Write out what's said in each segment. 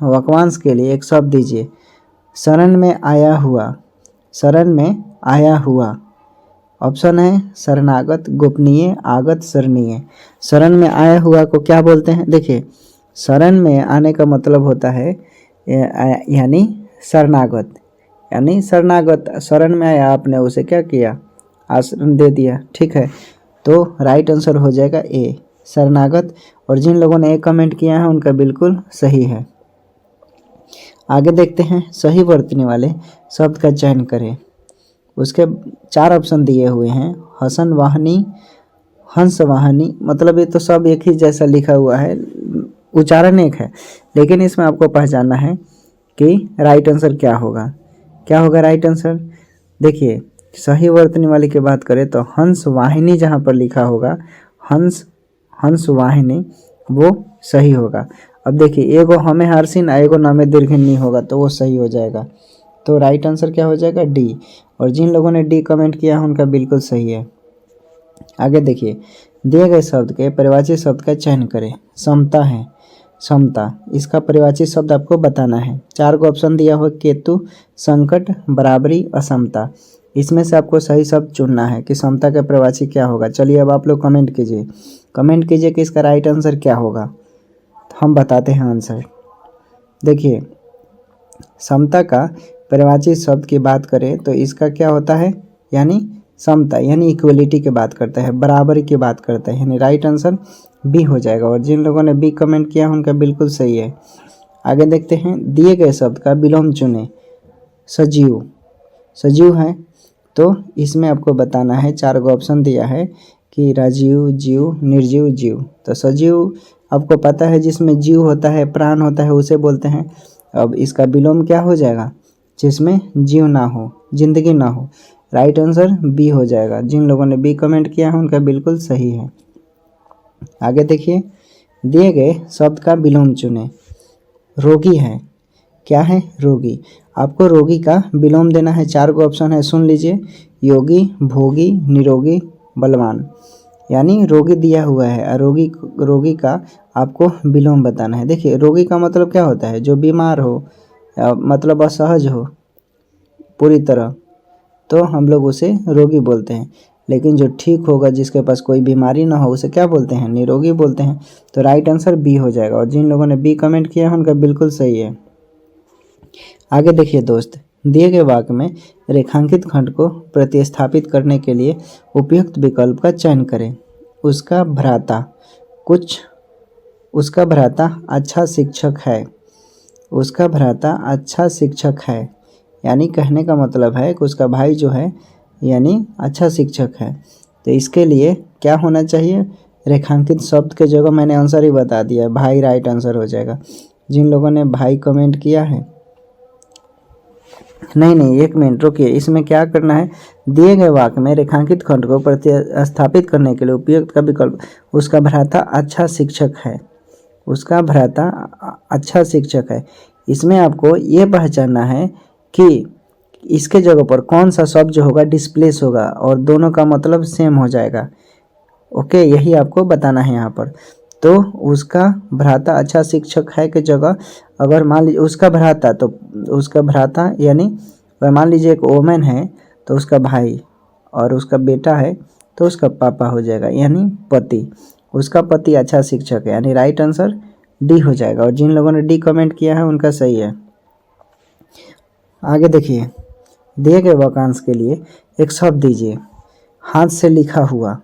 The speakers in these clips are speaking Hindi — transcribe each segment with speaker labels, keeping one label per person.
Speaker 1: वाक्यांश के लिए एक शब्द दीजिए। शरण में आया हुआ, शरण में आया हुआ। ऑप्शन है शरणागत, गोपनीय, आगत, शरणीय। शरण में आया हुआ को क्या बोलते हैं? देखिए, शरण में आने का मतलब होता है यानी शरणागत, यानी शरणागत शरण में आया, आपने उसे क्या किया? आश्रय दे दिया। ठीक है, तो राइट आंसर हो जाएगा ए, शरणागत। और जिन लोगों ने ए कमेंट किया है उनका बिल्कुल सही है। आगे देखते हैं, सही वर्तनी वाले शब्द का चयन करें। उसके 4 ऑप्शन दिए हुए हैं। हसन वाहनी, हंस वाहनी, मतलब ये तो सब एक ही जैसा लिखा हुआ है, उच्चारण एक है, लेकिन इसमें आपको पहचानना है कि राइट आंसर क्या होगा। क्या होगा राइट आंसर? देखिए, सही वर्तनी वाली की बात करें तो हंस वाहिनी जहाँ पर लिखा होगा, हंस वाहिनी, वो सही होगा। अब देखिए, एगो हमें हर्षिन एगो नामे दीर्घिनी होगा तो वो सही हो जाएगा। तो राइट आंसर क्या हो जाएगा? डी। और जिन लोगों ने डी कमेंट किया है उनका बिल्कुल सही है। आगे देखिए, दिए गए शब्द के पर्यायवाची शब्द का चयन करें। समता है, समता, इसका पर्यायवाची शब्द आपको बताना है। 4 को ऑप्शन दिया हुआ, केतु, संकट, बराबरी, असमता। इसमें से आपको सही शब्द चुनना है कि समता का पर्यायवाची क्या होगा। चलिए अब आप लोग कमेंट कीजिए कि इसका राइट आंसर क्या होगा। तो हम बताते हैं आंसर। देखिए, समता का पर्यायवाची शब्द की बात करें तो इसका क्या होता है? यानी समता, यानी इक्वलिटी की बात करता है, बराबरी की बात करता है, यानी राइट आंसर बी हो जाएगा। और जिन लोगों ने बी कमेंट किया उनका बिल्कुल सही है। आगे देखते हैं, दिए गए शब्द का विलोम चुने। सजीव, सजीव है तो इसमें आपको बताना है, 4 को ऑप्शन दिया है कि राजीव, जीव, निर्जीव, जीव। तो सजीव आपको पता है, जिसमें जीव होता है, प्राण होता है, उसे बोलते हैं। अब इसका विलोम क्या हो जाएगा? जिसमें जीव ना हो, जिंदगी ना हो। राइट आंसर बी हो जाएगा। जिन लोगों ने बी कमेंट किया है उनका बिल्कुल सही है। आगे देखिए, दिए गए शब्द का विलोम चुने। रोगी है, क्या है? रोगी। आपको रोगी का विलोम देना है। 4 को ऑप्शन है, सुन लीजिए। योगी, भोगी, निरोगी, बलवान। यानी रोगी दिया हुआ है और रोगी का आपको विलोम बताना है। देखिए, रोगी का मतलब क्या होता है? जो बीमार हो, मतलब असहज हो पूरी तरह, तो हम लोग उसे रोगी बोलते हैं। लेकिन जो ठीक होगा, जिसके पास कोई बीमारी ना हो, उसे क्या बोलते हैं? निरोगी बोलते हैं। तो राइट आंसर बी हो जाएगा। और जिन लोगों ने बी कमेंट किया है उनका बिल्कुल सही है। आगे देखिए दोस्त, दिए गए वाक्य में रेखांकित खंड को प्रतिस्थापित करने के लिए उपयुक्त विकल्प का चयन करें। उसका भ्राता अच्छा शिक्षक है। उसका भ्राता अच्छा शिक्षक है, यानी कहने का मतलब है कि उसका भाई जो है यानी अच्छा शिक्षक है। तो इसके लिए क्या होना चाहिए? रेखांकित शब्द के जगह मैंने आंसर ही बता दिया, भाई राइट आंसर हो जाएगा। जिन लोगों ने भाई कमेंट किया है, नहीं, एक मिनट रुकिए, इसमें क्या करना है? दिए गए वाक्य में रेखांकित खंड को प्रतिस्थापित करने के लिए उपयुक्त का विकल्प। उसका भ्राता अच्छा शिक्षक है, उसका भ्राता अच्छा शिक्षक है। इसमें आपको ये पहचानना है कि इसके जगह पर कौन सा शब्द जो होगा डिस्प्लेस होगा और दोनों का मतलब सेम हो जाएगा। ओके, यही आपको बताना है यहाँ पर। तो उसका भ्राता अच्छा शिक्षक है की जगह अगर मान लीजिए उसका भ्राता, तो उसका भ्राता यानी अगर मान लीजिए एक वोमेन है तो उसका भाई, और उसका बेटा है तो उसका पापा हो जाएगा, यानी पति। उसका पति अच्छा शिक्षक है, यानी राइट आंसर डी हो जाएगा। और जिन लोगों ने डी कमेंट किया है उनका सही है। आगे देखिए, दिए गए वाक्यांश के लिए एक शब्द दीजिए। हाथ से लिखा हुआ,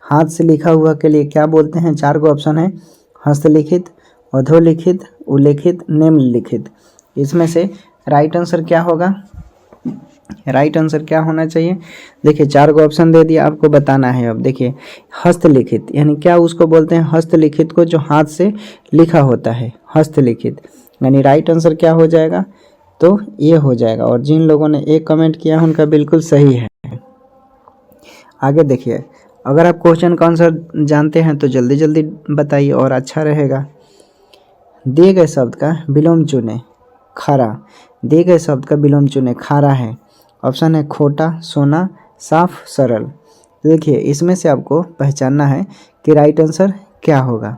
Speaker 1: हाथ से लिखा हुआ के लिए क्या बोलते हैं? 4 को ऑप्शन है, हस्तलिखित, अधोलिखित, उल्लेखित, निम्नलिखित। इसमें से राइट आंसर क्या होगा? राइट आंसर क्या होना चाहिए? देखिए, 4 को ऑप्शन दे दिया, आपको बताना है। अब देखिए, हस्तलिखित यानी क्या उसको बोलते हैं? हस्तलिखित को जो हाथ से लिखा होता है, हस्तलिखित, यानी राइट आंसर क्या हो जाएगा? तो ये हो जाएगा। और जिन लोगों ने एक कमेंट किया है उनका बिल्कुल सही है। आगे देखिए, अगर आप क्वेश्चन का आंसर जानते हैं तो जल्दी जल्दी बताइए और अच्छा रहेगा। दिए गए शब्द का विलोम चुने। खारा, दिए गए शब्द का विलोम चुने। खारा है। ऑप्शन है खोटा, सोना, साफ, सरल। देखिए, इसमें से आपको पहचानना है कि राइट आंसर क्या होगा।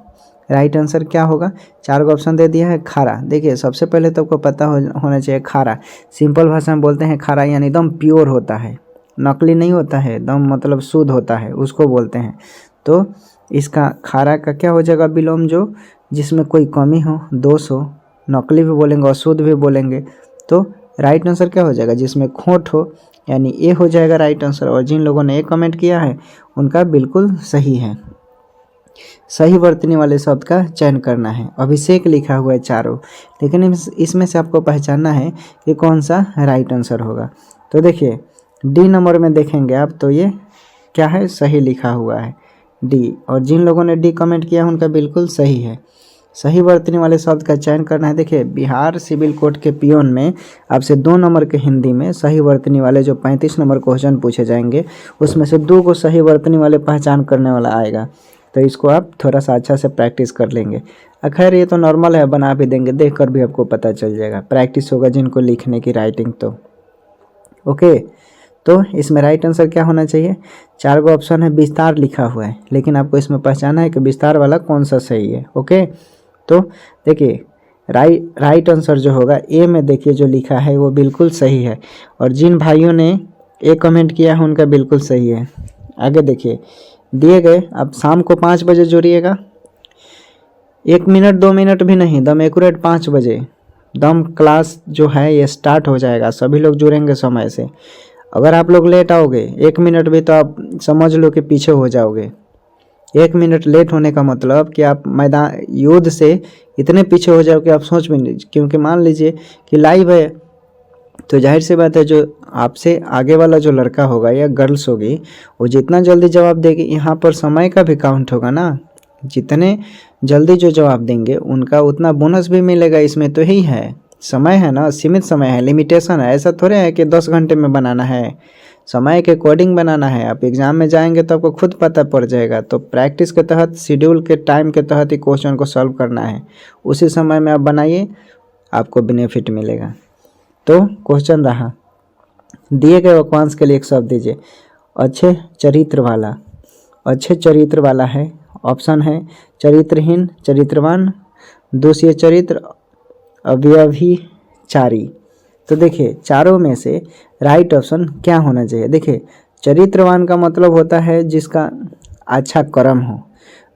Speaker 1: राइट आंसर क्या होगा? 4 का ऑप्शन दे दिया है खारा। देखिए सबसे पहले तो आपको पता होना चाहिए खारा, सिंपल भाषा में बोलते हैं खारा यानी एकदम प्योर होता है, नकली नहीं होता है, एकदम मतलब शुद्ध होता है, उसको बोलते हैं। तो इसका खारा का क्या हो जाएगा विलोम, जो जिसमें कोई कमी हो, दोष हो, नकली भी बोलेंगे अशुद्ध भी बोलेंगे। तो राइट आंसर क्या हो जाएगा? जिसमें खोट हो, यानी ए हो जाएगा राइट आंसर। और जिन लोगों ने ए कमेंट किया है उनका बिल्कुल सही है। सही वर्तनी वाले शब्द का चयन करना है। अभिषेक लिखा हुआ है चारों, लेकिन इसमें से आपको पहचानना है कि कौन सा राइट आंसर होगा। तो देखिए डी नंबर में देखेंगे आप तो ये क्या है? सही लिखा हुआ है डी। और जिन लोगों ने डी कमेंट किया उनका बिल्कुल सही है। सही वर्तनी वाले शब्द का चयन करना है। देखिए बिहार सिविल कोर्ट के पियोन में आपसे 2 नंबर के हिंदी में सही वर्तनी वाले जो 35 नंबर क्वेश्चन पूछे जाएंगे उसमें से 2 को सही वर्तनी वाले पहचान करने वाला आएगा। तो इसको आप थोड़ा सा अच्छा से प्रैक्टिस कर लेंगे। खैर ये तो नॉर्मल है, बना भी देंगे, देख कर भी आपको पता चल जाएगा। प्रैक्टिस होगा जिनको लिखने की राइटिंग तो ओके। तो इसमें राइट आंसर क्या होना चाहिए? 4 गो ऑप्शन है, विस्तार लिखा हुआ है, लेकिन आपको इसमें पहचाना है कि विस्तार वाला कौन सा सही है। ओके तो देखिए राइट आंसर जो होगा ए में देखिए जो लिखा है वो बिल्कुल सही है। और जिन भाइयों ने ए कमेंट किया है उनका बिल्कुल सही है। आगे देखिए दिए गए, अब शाम को 5 बजे जुड़िएगा, 1 मिनट 2 मिनट भी नहीं, दम एक्यूरेट 5 बजे दम क्लास जो है ये स्टार्ट हो जाएगा। सभी लोग जुड़ेंगे समय से। अगर आप लोग लेट आओगे 1 मिनट भी तो आप समझ लो कि पीछे हो जाओगे। 1 मिनट लेट होने का मतलब कि आप मैदान युद्ध से इतने पीछे हो जाओ कि आप सोच भी नहीं, क्योंकि मान लीजिए कि लाइव है तो जाहिर सी बात है जो आपसे आगे वाला जो लड़का होगा या गर्ल्स होगी वो जितना जल्दी जवाब देगी, यहाँ पर समय का भी काउंट होगा ना, जितने जल्दी जो जवाब देंगे उनका उतना बोनस भी मिलेगा। इसमें तो यही है, समय है ना, सीमित समय है, लिमिटेशन है। ऐसा थोड़े है कि 10 घंटे में बनाना है, समय के अकॉर्डिंग बनाना है। आप एग्जाम में जाएंगे तो आपको खुद पता पड़ जाएगा। तो प्रैक्टिस के तहत, शेड्यूल के टाइम के तहत ही क्वेश्चन को सॉल्व करना है, उसी समय में आप बनाइए, आपको बेनिफिट मिलेगा। तो क्वेश्चन रहा, दिए गए वाक्यांश के लिए एक शब्द दीजिए। अच्छे चरित्र वाला, अच्छे चरित्र वाला है, ऑप्शन है चरित्रहीन, चरित्रवान, दोषीय चरित्र, अव्यभिचारी। तो देखिए चारों में से राइट ऑप्शन क्या होना चाहिए? देखिए चरित्रवान का मतलब होता है जिसका अच्छा कर्म हो,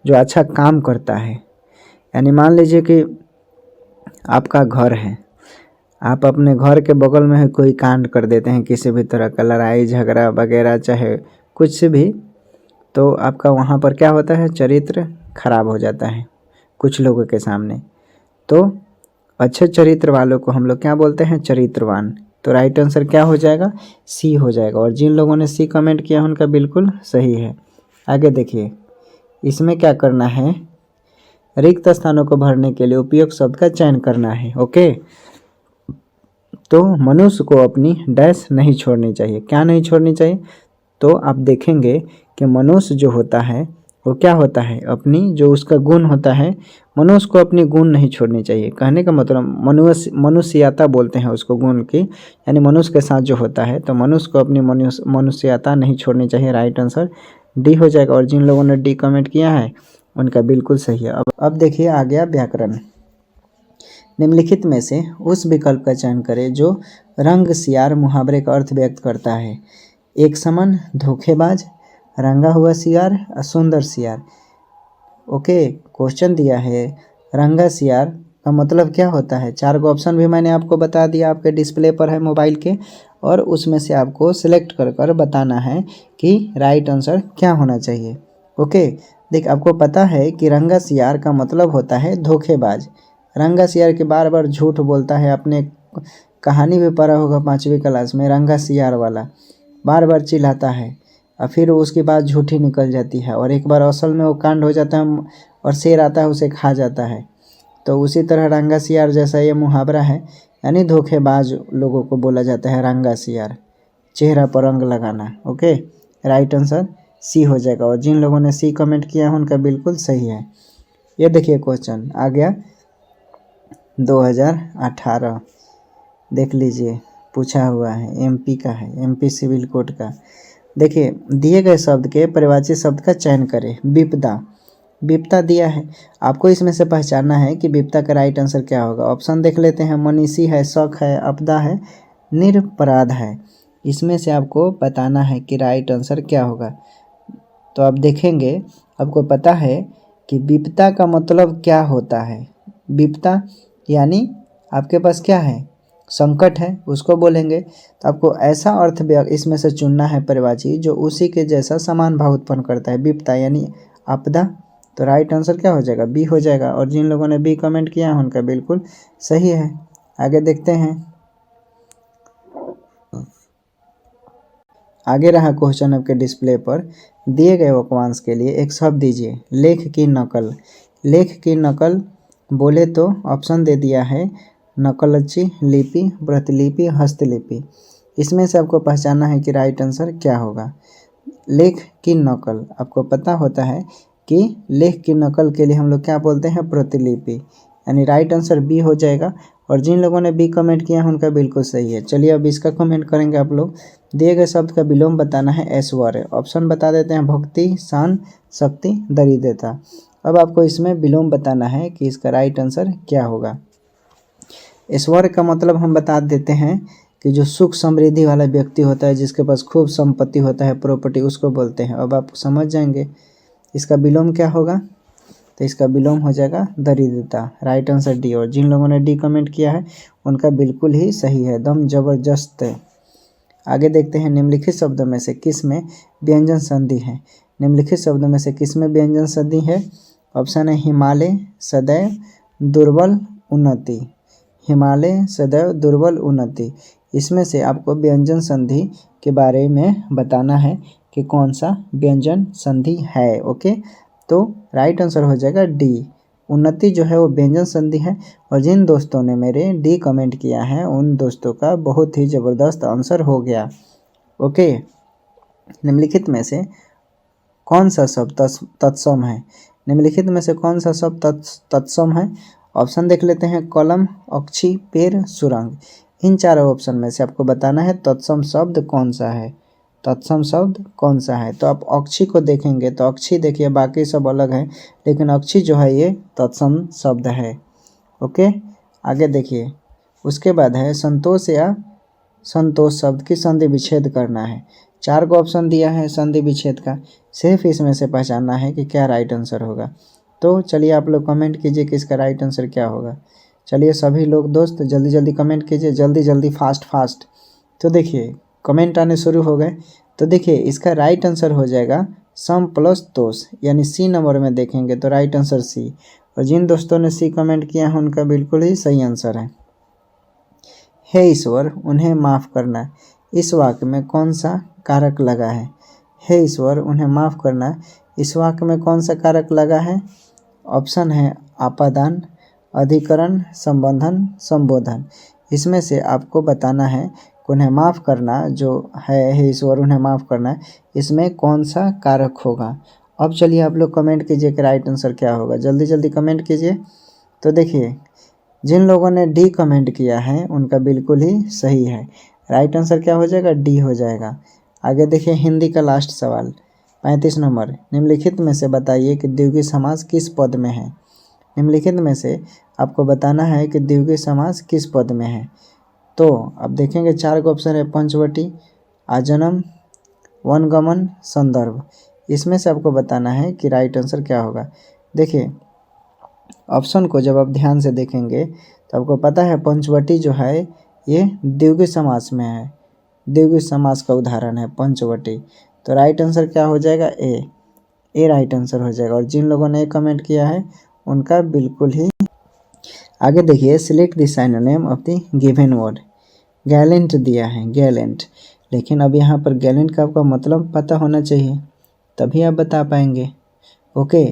Speaker 1: जो अच्छा काम करता है। यानी मान लीजिए कि आपका घर है, आप अपने घर के बगल में ही कोई कांड कर देते हैं, किसी भी तरह का लड़ाई झगड़ा वगैरह चाहे कुछ भी, तो आपका वहाँ पर क्या होता है? चरित्र खराब हो जाता है कुछ लोगों के सामने। तो अच्छे चरित्र वालों को हम लोग क्या बोलते हैं? चरित्रवान। तो राइट आंसर क्या हो जाएगा? सी हो जाएगा। और जिन लोगों ने सी कमेंट किया उनका बिल्कुल सही है। आगे देखिए इसमें क्या करना है, रिक्त स्थानों को भरने के लिए उपयुक्त शब्द का चयन करना है। ओके तो मनुष्य को अपनी डैश नहीं छोड़नी चाहिए। क्या नहीं छोड़नी चाहिए? तो आप देखेंगे कि मनुष्य जो होता है वो क्या होता है, अपनी जो उसका गुण होता है, मनुष्य को अपनी गुण नहीं छोड़नी चाहिए। कहने का मतलब मनुष्यता बोलते हैं उसको गुण की, यानी मनुष्य के साथ जो होता है, तो मनुष्य को अपनी मनुष्यता नहीं छोड़नी चाहिए। राइट आंसर डी हो जाएगा। और जिन लोगों ने डी कमेंट किया है उनका बिल्कुल सही है। अब देखिए आ गया व्याकरण। निम्नलिखित में से उस विकल्प का चयन करें जो रंग सियार मुहावरे का अर्थ व्यक्त करता है। एक समान, धोखेबाज, रंगा हुआ सियार, सुंदर सियार। ओके क्वेश्चन दिया है रंगा सियार का मतलब क्या होता है? 4 को ऑप्शन भी मैंने आपको बता दिया, आपके डिस्प्ले पर है मोबाइल के, और उसमें से आपको सिलेक्ट कर कर बताना है कि राइट आंसर क्या होना चाहिए। ओके देख आपको पता है कि रंगा सियार का मतलब होता है धोखेबाज। रंगा सियार के बार बार झूठ बोलता है, आपने कहानी भी पढ़ा होगा 5वीं क्लास में, रंगा सियार वाला बार बार चिल्लाता है और फिर उसकी बात झूठी निकल जाती है, और एक बार असल में वो कांड हो जाता है और शेर आता है उसे खा जाता है। तो उसी तरह रंगा सियार जैसा ये मुहावरा है, यानी धोखेबाज लोगों को बोला जाता है रंगा सियार, चेहरा पर रंग लगाना। ओके राइट आंसर सी हो जाएगा। और जिन लोगों ने सी कमेंट किया है उनका बिल्कुल सही है। ये देखिए क्वेश्चन आ गया 2018, देख लीजिए पूछा हुआ है, एमपी का है, एमपी सिविल कोड का। देखिए दिए गए शब्द के परिवाची शब्द का चयन करें। विपदा, विपता दिया है। आपको इसमें से पहचानना है कि विपता का राइट आंसर क्या होगा। ऑप्शन देख लेते हैं। मनीषी है, शक है, आपदा है, निरपराध है। इसमें से आपको बताना है कि राइट आंसर क्या होगा। तो आप देखेंगे, आपको पता है कि विपता का मतलब क्या होता है। विपता यानी आपके पास क्या है, संकट है, उसको बोलेंगे। तो आपको ऐसा अर्थ इसमें से चुनना है परिभाषी जो उसी के जैसा समान भाव उत्पन्न करता है। विपता यानी आपदा। तो राइट आंसर क्या हो जाएगा, बी हो जाएगा। और जिन लोगों ने बी कमेंट किया है उनका बिल्कुल सही है। आगे देखते हैं। आगे रहा क्वेश्चन आपके डिस्प्ले पर। दिए गए वाक्यांश के लिए एक शब्द दीजिए। लेख की नकल। लेख की नकल बोले तो ऑप्शन दे दिया है नकलची, लिपि, प्रतिलिपि, हस्तलिपि। इसमें से आपको पहचानना है कि राइट आंसर क्या होगा। लेख की नकल, आपको पता होता है कि लेख की नकल के लिए हम लोग क्या बोलते हैं, प्रतिलिपि। यानी राइट आंसर बी हो जाएगा। और जिन लोगों ने बी कमेंट किया है उनका बिल्कुल सही है। चलिए अब इसका कमेंट करेंगे आप लोग। दिए गए शब्द का विलोम बताना है ऐश्वर्य। ऑप्शन बता देते हैं। भक्ति, शान, शक्ति, दरिद्रता। अब आपको इसमें विलोम बताना है कि इसका राइट आंसर क्या होगा। ऐश्वर्य का मतलब हम बता देते हैं कि जो सुख समृद्धि वाला व्यक्ति होता है, जिसके पास खूब संपत्ति होता है, प्रॉपर्टी, उसको बोलते हैं। अब आप समझ जाएंगे इसका विलोम क्या होगा। तो इसका विलोम हो जाएगा दरिद्रता। Right answer D. और जिन लोगों ने डी कमेंट किया है उनका बिल्कुल ही सही है, एकदम जबरदस्त है। आगे देखते हैं। निम्नलिखित शब्दों में से किस में व्यंजन संधि है। निम्नलिखित शब्दों में से किस में व्यंजन संधि है। ऑप्शन है हिमालय, सदैव, दुर्बल, उन्नति। हिमालय, सदैव, दुर्बल, उन्नति। इसमें से आपको व्यंजन संधि के बारे में बताना है कि कौन सा व्यंजन संधि है। ओके, तो राइट आंसर हो जाएगा डी। उन्नति जो है वो व्यंजन संधि है। और जिन दोस्तों ने मेरे डी कमेंट किया है उन दोस्तों का बहुत ही ज़बरदस्त आंसर हो गया। ओके, निम्नलिखित में से कौन सा शब्द तत्सम है। निम्नलिखित में से कौन सा शब्द तत्सम है। ऑप्शन देख लेते हैं। कलम, अक्षी, पेड़, सुरंग। इन चारों ऑप्शन में से आपको बताना है तत्सम शब्द कौन सा है। तत्सम शब्द कौन सा है। तो आप अक्षी को देखेंगे तो अक्षी देखिए, बाकी सब अलग है, लेकिन अक्षी जो है ये तत्सम शब्द है। ओके, आगे देखिए। उसके बाद है संतोष या संतोष शब्द की संधि विच्छेद करना है। 4 को ऑप्शन दिया है संधि विच्छेद का। सिर्फ इसमें से पहचानना है कि क्या राइट आंसर होगा। तो चलिए आप लोग कमेंट कीजिए कि इसका राइट आंसर क्या होगा। चलिए सभी लोग दोस्त जल्दी जल्दी कमेंट कीजिए, जल्दी जल्दी, फास्ट। तो देखिए कमेंट आने शुरू हो गए। तो देखिए इसका राइट आंसर हो जाएगा सम प्लस तोष, यानी सी नंबर में देखेंगे तो राइट आंसर सी। और जिन दोस्तों ने सी कमेंट किया है उनका बिल्कुल ही सही आंसर है। हे ईश्वर उन्हें माफ़ करना। इस वाक्य में कौन सा कारक लगा है। हे ईश्वर उन्हें माफ़ करना, इस वाक्य में कौन सा कारक लगा है। ऑप्शन है आपादान, अधिकरण, संबंधन, संबोधन। इसमें से आपको बताना है कि उन्हें माफ़ करना जो है, हे ईश्वर उन्हें माफ़ करना, इसमें कौन सा कारक होगा। अब चलिए आप लोग कमेंट कीजिए कि राइट आंसर क्या होगा। जल्दी जल्दी कमेंट कीजिए। तो देखिए जिन लोगों ने डी कमेंट किया है उनका बिल्कुल ही सही है। राइट आंसर क्या हो जाएगा, डी हो जाएगा। आगे देखिए हिंदी का लास्ट सवाल 35 नंबर। निम्नलिखित में से बताइए कि द्विगु समास किस पद में है। निम्नलिखित में से आपको बताना है कि द्विगु समास किस पद में है। तो अब देखेंगे 4 का ऑप्शन है। पंचवटी, आजन्म, वनगमन, संदर्भ। इसमें से आपको बताना है कि राइट आंसर क्या होगा। देखिए ऑप्शन को जब आप ध्यान से देखेंगे तो आपको पता है पंचवटी जो है ये द्विगु समास में है। द्विगु समास का उदाहरण है पंचवटी। तो राइट आंसर क्या हो जाएगा, ए राइट आंसर हो जाएगा। और जिन लोगों ने कमेंट किया है उनका बिल्कुल ही। आगे देखिए select the synonym of the given word. Gallant दिया है, गैलेंट। लेकिन अब यहाँ पर गैलेंट का आपका मतलब पता होना चाहिए, तभी आप बता पाएंगे। ओके,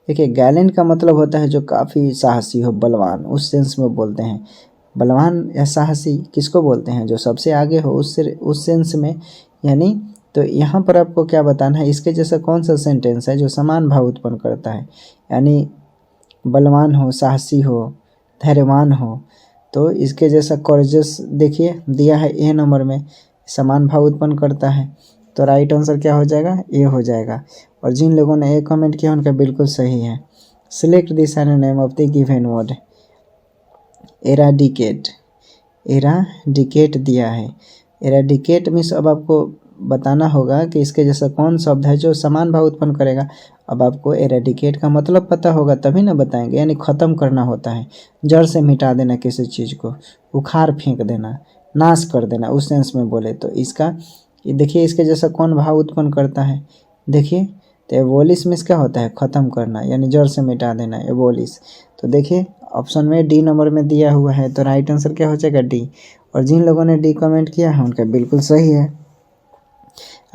Speaker 1: देखिए गैलेंट का मतलब होता है जो काफ़ी साहसी हो, बलवान, उस सेंस में बोलते हैं। बलवान या साहसी किसको बोलते हैं, जो सबसे आगे हो, उस सेंस में। यानी तो यहाँ पर आपको क्या बताना है, इसके जैसा कौन सा सेंटेंस है जो समान भाव उत्पन्न करता है। यानी बलवान हो, साहसी हो, धैर्यवान हो। तो इसके जैसा कॉरेजस देखिए दिया है ए नंबर में, समान भाव उत्पन्न करता है। तो राइट आंसर क्या हो जाएगा, ए हो जाएगा। और जिन लोगों ने ए कमेंट किया उनका बिल्कुल सही है। Select the synonym of the given word. Eradicate, eradicate दिया है। एराडिकेट मीन्स अब आपको बताना होगा कि इसके जैसा कौन शब्द है जो समान भाव उत्पन्न करेगा। अब आपको एरेडिकेट का मतलब पता होगा तभी ना बताएंगे, यानी ख़त्म करना होता है, जड़ से मिटा देना, किसी चीज़ को उखाड़ फेंक देना, नाश कर देना, उस सेंस में बोले तो। इसका देखिए इसके जैसा कौन भाव उत्पन्न करता है, देखिए तो एबोलिश मीन्स क्या होता है, ख़त्म करना, यानी जड़ से मिटा देना, एबोलिश। तो देखिए ऑप्शन में डी नंबर में दिया हुआ है, तो राइट आंसर क्या हो जाएगा, डी। और जिन लोगों ने डी कमेंट किया है उनका बिल्कुल सही है।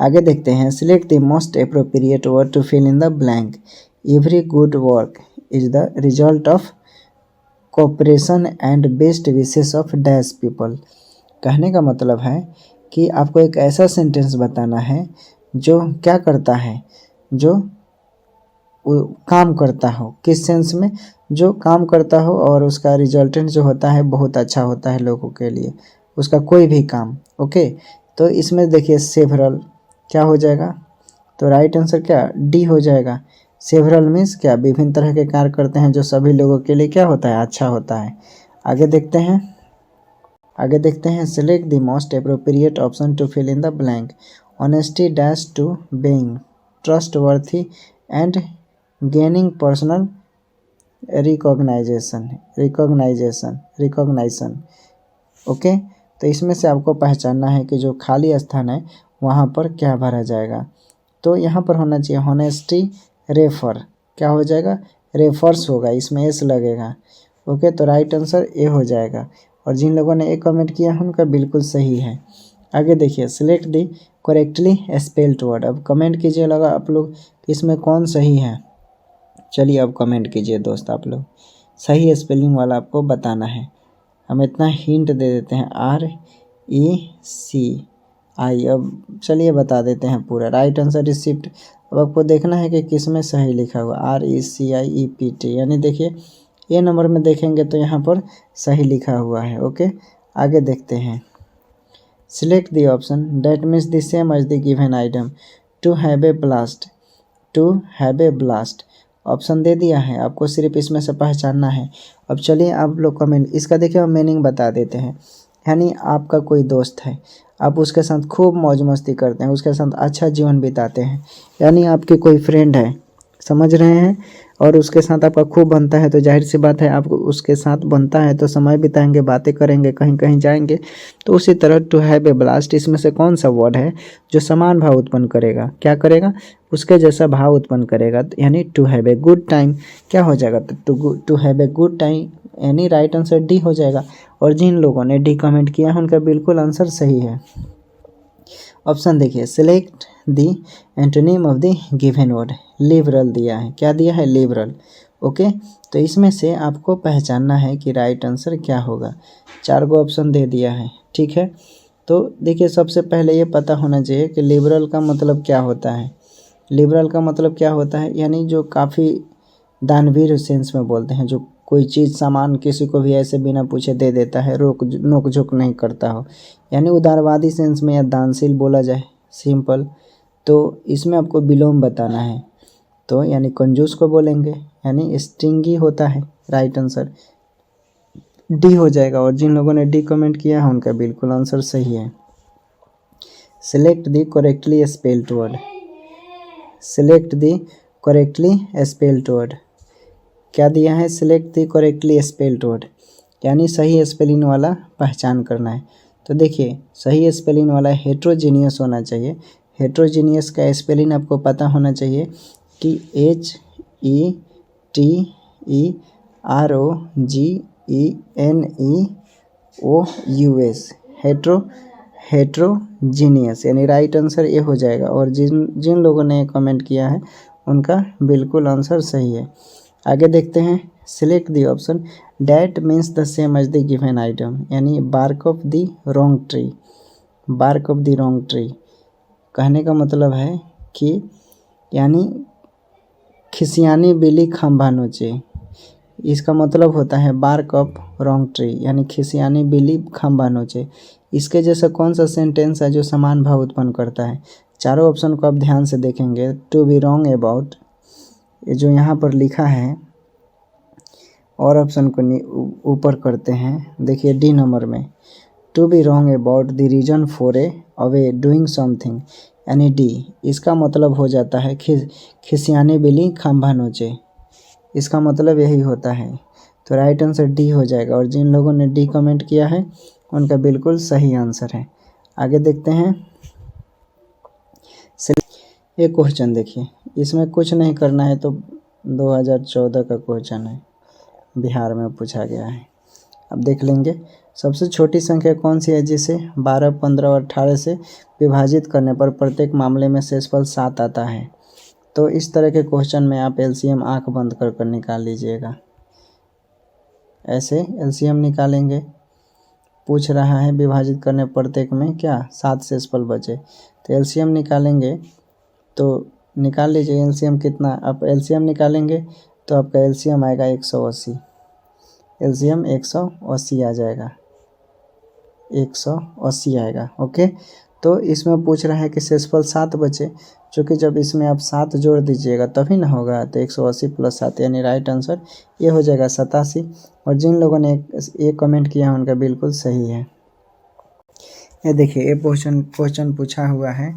Speaker 1: आगे देखते हैं, select the most appropriate word to fill in the blank. Every good work is the result of cooperation and best wishes of dash people. कहने का मतलब है कि आपको एक ऐसा सेंटेंस बताना है जो क्या करता है, जो काम करता हो। किस सेंस में, जो काम करता हो और उसका रिजल्टेंट जो होता है बहुत अच्छा होता है लोगों के लिए, उसका कोई भी काम। ओके, तो इसमें देखिए सेवरल क्या हो जाएगा, तो राइट आंसर क्या, डी हो जाएगा। सेवरल मीन्स क्या, विभिन्न तरह के कार्य करते हैं जो सभी लोगों के लिए क्या होता है, अच्छा होता है। आगे देखते हैं, select the most appropriate option to fill in the blank. Honesty dash to being trustworthy and gaining personal recognisation. Okay, तो इसमें से आपको पहचानना है कि जो खाली स्थान है वहाँ पर क्या भरा जाएगा। तो यहाँ पर होना चाहिए हॉनेस्टी रेफर, क्या हो जाएगा, रेफर्स होगा, इसमें एस लगेगा। ओके, तो राइट आंसर ए हो जाएगा। और जिन लोगों ने ए कमेंट किया है उनका बिल्कुल सही है। आगे देखिए, select the correctly spelled word. अब कमेंट कीजिए लगा आप लोग इसमें कौन सही है। चलिए अब कमेंट कीजिए दोस्त, आप लोग सही स्पेलिंग वाला आपको बताना है। हम इतना हिंट दे देते हैं, RECI। अब चलिए बता देते हैं पूरा। Right answer receipt. अब आपको देखना है कि किस में सही लिखा हुआ, RECIEPT, यानी देखिए ए नंबर में देखेंगे तो यहाँ पर सही लिखा हुआ है। ओके, आगे देखते हैं, select the option that means the same as the given item. To have a blast option दे दिया है, आपको सिर्फ इसमें से पहचानना है। अब चलिए आप लोग कमेंट, इसका देखिए हम मीनिंग बता देते हैं। यानी आपका कोई दोस्त है, आप उसके साथ खूब मौज मस्ती करते हैं, उसके साथ अच्छा जीवन बिताते हैं, यानी आपके कोई फ्रेंड है, समझ रहे हैं, और उसके साथ आपका खूब बनता है, तो जाहिर सी बात है आपको उसके साथ बनता है तो समय बिताएंगे, बातें करेंगे, कहीं कहीं जाएंगे। तो उसी तरह टू हैव ए ब्लास्ट, इसमें से कौन सा वर्ड है जो समान भाव उत्पन्न करेगा, क्या करेगा, उसके जैसा भाव उत्पन्न करेगा, यानी to have a good time क्या हो जाएगा, to have a good time, यानी राइट आंसर डी हो जाएगा। और जिन लोगों ने डी कमेंट किया है उनका बिल्कुल आंसर सही है। ऑप्शन देखिए, select the antonym of the given word. Liberal दिया है, क्या दिया है, लिबरल। ओके, तो इसमें से आपको पहचानना है कि राइट आंसर क्या होगा। 4 गो ऑप्शन दे दिया है, ठीक है। तो देखिए सबसे पहले ये पता होना चाहिए कि लिबरल का मतलब क्या होता है। लिबरल का मतलब क्या होता है, यानी जो काफ़ी दानवीर सेंस में बोलते हैं, जो कोई चीज़ सामान किसी को भी ऐसे बिना पूछे दे देता है, नोक झोंक नहीं करता हो, यानी उदारवादी सेंस में या दानशील बोला जाए सिंपल। तो इसमें आपको विलोम बताना है, तो यानी कंजूस को बोलेंगे, यानी स्टिंगी होता है। राइट आंसर डी हो जाएगा। और जिन लोगों ने डी कमेंट किया है उनका बिल्कुल आंसर सही है। Select the correctly spelled word. Select the correctly spelled word, क्या दिया है, select the correctly spelled word, यानी सही स्पेलिंग वाला पहचान करना है। तो देखिए सही स्पेलिंग वाला हेट्रोजीनियस होना चाहिए। हेट्रोजीनियस का स्पेलिंग आपको पता होना चाहिए कि HETEROGENEOUS, हेट्रोजीनियस, यानी राइट आंसर ये हो जाएगा। और जिन लोगों ने कमेंट किया है उनका बिल्कुल आंसर सही है। आगे देखते हैं, select the option that means the same as the given item, यानी bark of the wrong tree. Bark of the wrong tree कहने का मतलब है कि यानी खिसियानी बिल्ली खंभा नोचे, इसका मतलब होता है बार्क ऑफ रॉन्ग ट्री, यानी खिसियानी बिल्ली खंभा नोचे। इसके जैसा कौन सा सेंटेंस है जो समान भाव उत्पन्न करता है, चारों ऑप्शन को आप ध्यान से देखेंगे, टू बी रॉन्ग अबाउट, ये जो यहाँ पर लिखा है, और ऑप्शन को ऊपर करते हैं। देखिए डी नंबर में, to be wrong about the reason for a away doing something, यानी डी, इसका मतलब हो जाता है खिसियाने बिल्ली खंभा नोचे, इसका मतलब यही होता है। तो राइट आंसर डी हो जाएगा, और जिन लोगों ने डी कमेंट किया है उनका बिल्कुल सही आंसर है। आगे देखते हैं, एक क्वेश्चन देखिए, इसमें कुछ नहीं करना है, तो 2014 का क्वेश्चन है, बिहार में पूछा गया है। अब देख लेंगे, सबसे छोटी संख्या कौन सी है जिसे 12, 15 और 18 से विभाजित करने पर प्रत्येक मामले में शेषफल 7 आता है। तो इस तरह के क्वेश्चन में आप एलसीएम आंख बंद कर निकाल लीजिएगा, ऐसे एलसीएम निकालेंगे। पूछ रहा है विभाजित करने प्रत्येक में क्या 7 शेषफल बचे, तो एलसीएम निकालेंगे, तो निकाल लीजिए एलसीएम कितना। आप एलसीएम निकालेंगे तो आपका एलसीएम आएगा 180, एलसीएम 180 आ जाएगा, 180 आएगा। ओके, तो इसमें पूछ रहा है कि शेषफल 7 बचे, क्योंकि जब इसमें आप 7 जोड़ दीजिएगा तभी ना होगा, तो 180 प्लस 7, यानी राइट आंसर ये हो जाएगा 87। और जिन लोगों ने एक कमेंट किया उनका बिल्कुल सही है। ये देखिए, ये क्वेश्चन पूछा हुआ है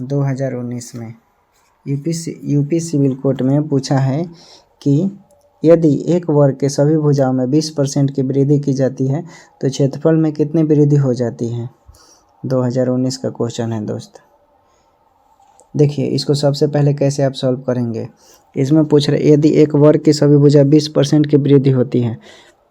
Speaker 1: 2019 में, यूपी सिविल कोर्ट में पूछा है कि यदि एक वर्ग के सभी भुजाओं में 20% की वृद्धि की जाती है तो क्षेत्रफल में कितनी वृद्धि हो जाती है। 2019 का क्वेश्चन है दोस्त। देखिए इसको सबसे पहले कैसे आप सॉल्व करेंगे, इसमें पूछ रहे यदि एक वर्ग की सभी भुजा 20% की वृद्धि होती है,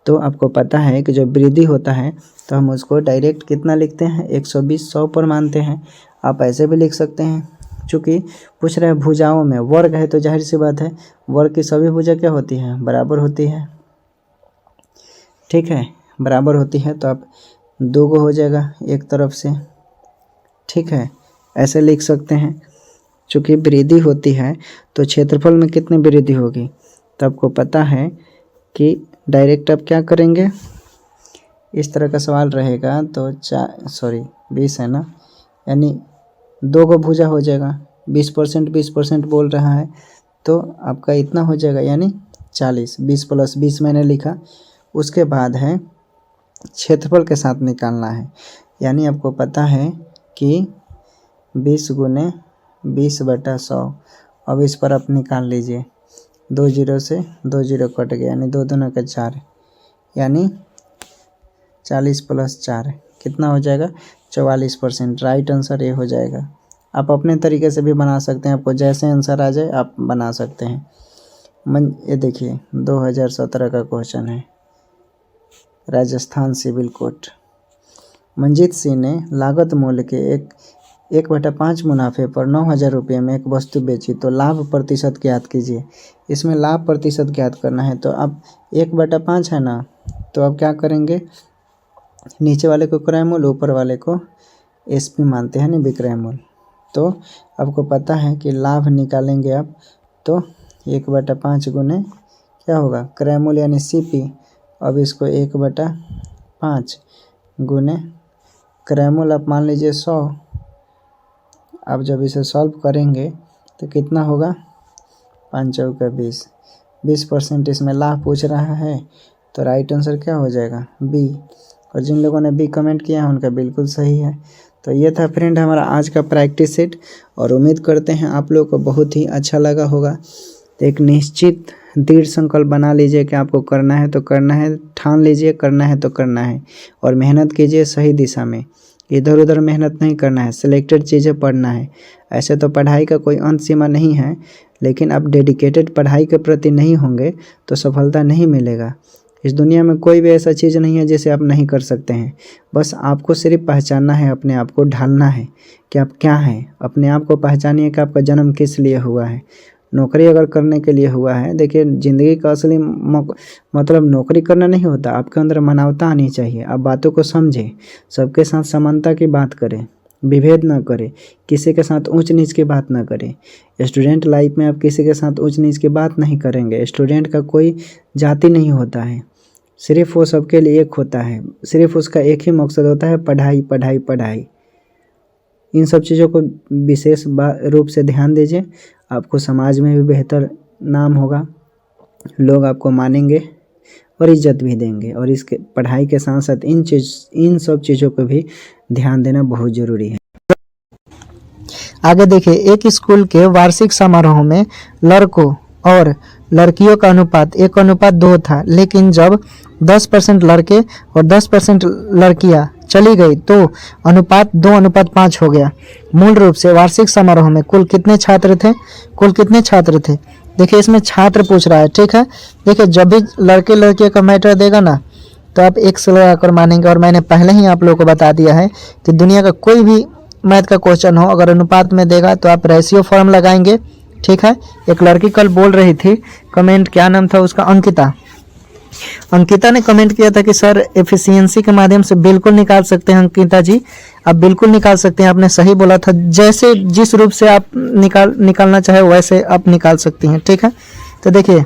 Speaker 1: तो आपको पता है कि जब वृद्धि होता है तो हम उसको डायरेक्ट कितना लिखते हैं, 120 100 पर मानते हैं। आप ऐसे भी लिख सकते हैं, चूँकि पूछ रहे हैं भुजाओं में, वर्ग है तो जाहिर सी बात है वर्ग की सभी भुजा क्या होती हैं, बराबर होती है। ठीक है, बराबर होती है, तो आप 2 को हो जाएगा एक तरफ से। ठीक है, ऐसे लिख सकते हैं। चूँकि वृद्धि होती है तो क्षेत्रफल में कितनी वृद्धि होगी, तो आपको पता है कि डायरेक्ट आप क्या करेंगे, इस तरह का सवाल रहेगा तो 20 है ना, यानी 2 को भुजा हो जाएगा, 20% बोल रहा है, तो आपका इतना हो जाएगा, यानी 40, 20 प्लस 20 मैंने लिखा। उसके बाद है क्षेत्रफल के साथ निकालना है, यानी आपको पता है कि 20 गुने 20/100। अब इस पर आप निकाल लीजिए, 2 0 से 2 0 कट गया, यानी 2 दूना का 4, यानी 40 प्लस 4 कितना हो जाएगा, 44%। राइट आंसर ये हो जाएगा। आप अपने तरीके से भी बना सकते हैं, आपको जैसे आंसर आ जाए आप बना सकते हैं। ये देखिए 2017 का क्वेश्चन है, राजस्थान सिविल कोर्ट। मंजीत सिंह ने लागत मूल्य के 1/5 मुनाफे पर 9,000 रुपये में एक वस्तु बेची, तो लाभ प्रतिशत ज्ञात कीजिए। इसमें लाभ प्रतिशत ज्ञात करना है, तो अब 1/5 है ना, तो अब क्या करेंगे, नीचे वाले को क्रय मूल्य, ऊपर वाले को एसपी मानते हैं ना, विक्रय मूल्य। तो आपको पता है कि लाभ निकालेंगे आप, तो 1/5 गुने क्या होगा, क्रय मूल्य यानी सीपी। अब इसको 1/5 गुने क्रय मूल्य आप मान लीजिए 100। अब जब इसे सॉल्व करेंगे तो कितना होगा, 5 चौका 20, 20% इसमें लाभ पूछ रहा है, तो राइट आंसर क्या हो जाएगा, बी। और जिन लोगों ने बी कमेंट किया है उनका बिल्कुल सही है। तो ये था फ्रेंड हमारा आज का प्रैक्टिस सेट, और उम्मीद करते हैं आप लोगों को बहुत ही अच्छा लगा होगा। तो एक निश्चित दृढ़ संकल्प बना लीजिए कि आपको करना है तो करना है, ठान लीजिए करना है तो करना है, और मेहनत कीजिए सही दिशा में, इधर उधर मेहनत नहीं करना है, सिलेक्टेड चीज़ें पढ़ना है। ऐसे तो पढ़ाई का कोई अंत सीमा नहीं है, लेकिन आप डेडिकेटेड पढ़ाई के प्रति नहीं होंगे तो सफलता नहीं मिलेगा। इस दुनिया में कोई भी ऐसा चीज़ नहीं है जिसे आप नहीं कर सकते हैं, बस आपको सिर्फ पहचानना है, अपने आप को ढालना है कि आप क्या हैं। अपने आप को पहचानिए कि आपका जन्म किस लिए हुआ है। नौकरी अगर करने के लिए हुआ है, देखिए ज़िंदगी का असली मतलब नौकरी करना नहीं होता, आपके अंदर मानवता आनी चाहिए। आप बातों को समझें, सबके साथ समानता की बात करें, विभेद ना करें, किसी के साथ ऊंच नीच की बात ना करें। स्टूडेंट लाइफ में आप किसी के साथ ऊंच नीच की बात नहीं करेंगे। स्टूडेंट का कोई जाति नहीं होता है, सिर्फ वो सबके लिए एक होता है, सिर्फ उसका एक ही मकसद होता है, पढ़ाई पढ़ाई पढ़ाई। इन सब चीज़ों को विशेष रूप से ध्यान दीजिए, आपको समाज में भी बेहतर नाम होगा, लोग आपको मानेंगे और इज्जत भी देंगे। और इसके पढ़ाई के साथ साथ इन सब चीज़ों को भी ध्यान देना बहुत ज़रूरी है। आगे देखिए, एक स्कूल के वार्षिक समारोह में लड़कों और लड़कियों का अनुपात 1:2 था, लेकिन जब 10% लड़के और 10% लड़कियां चली गई तो अनुपात 2:5 हो गया। मूल रूप से वार्षिक समारोह में कुल कितने छात्र थे? देखिए इसमें छात्र पूछ रहा है, ठीक है। देखिए जब भी लड़के लड़कियों का मैटर देगा ना तो आप एक से लगाकर मानेंगे। और मैंने पहले ही आप लोगों को बता दिया है कि दुनिया का कोई भी मैथ का क्वेश्चन हो, अगर अनुपात में देगा तो आप रेशियो फॉर्म लगाएंगे, ठीक है। एक लड़की कल बोल रही थी, कमेंट क्या नाम था उसका, अंकिता ने कमेंट किया था कि सर एफिशिएंसी के माध्यम से बिल्कुल निकाल सकते हैं। अंकिता जी आप बिल्कुल निकाल सकते हैं, आपने सही बोला था। जैसे जिस रूप से आप निकालना चाहे वैसे आप निकाल सकती हैं, ठीक है। तो देखिए,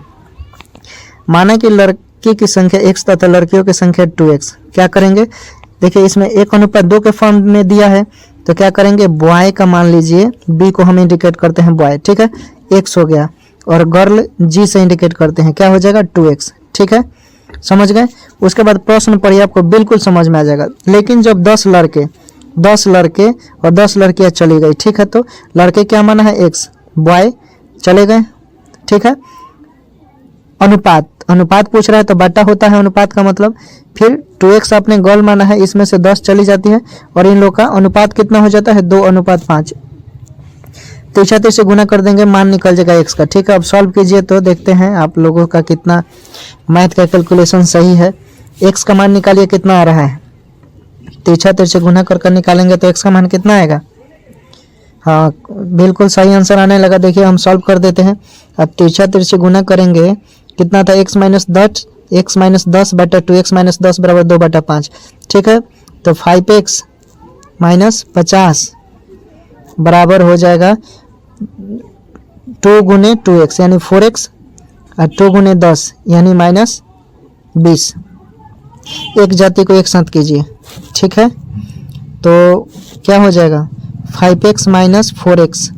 Speaker 1: माना कि लड़की की संख्या x तथा लड़कियों की संख्या 2x, क्या करेंगे? देखिए इसमें 1:2 के फॉर्म में दिया है, तो क्या करेंगे? बॉय का मान लीजिए, b को हम इंडिकेट करते हैं बॉय, ठीक है, x हो गया, और गर्ल g से इंडिकेट करते हैं, क्या हो जाएगा? 2x, ठीक है, समझ गए। उसके बाद प्रश्न पढ़िए, आपको बिल्कुल समझ में आ जाएगा। लेकिन जब 10 लड़के और 10 लड़कियां चली गई, ठीक है, तो लड़के क्या माना है? x, बॉय चले गए, ठीक है। अनुपात पूछ रहा है तो बटा होता है अनुपात का मतलब। फिर 2x आपने गर्ल माना है, इसमें से 10 चली जाती है और इन लोग का अनुपात कितना हो जाता है? 2:5। तीसरा से गुना कर देंगे, मान निकल जाएगा x का, ठीक है। अब सॉल्व कीजिए तो देखते हैं आप लोगों का कितना मैथ का कैलकुलेशन सही है। x का मान निकालिए, कितना आ रहा है? तीसरा से गुना कर निकालेंगे तो x का मान कितना आएगा? हाँ बिल्कुल सही आंसर आने लगा। देखिए हम सॉल्व कर देते हैं। अब तीसरा से गुना करेंगे, कितना था? x - 10 बटा 2x - 10 बराबर 2/5, ठीक है। तो 5x - 50 बराबर हो जाएगा 2 गुने 2x यानी 4x, और 2 गुने 10 यानी -20। एक जाति को एक साथ कीजिए, ठीक है। तो क्या हो जाएगा? 5x - 4x,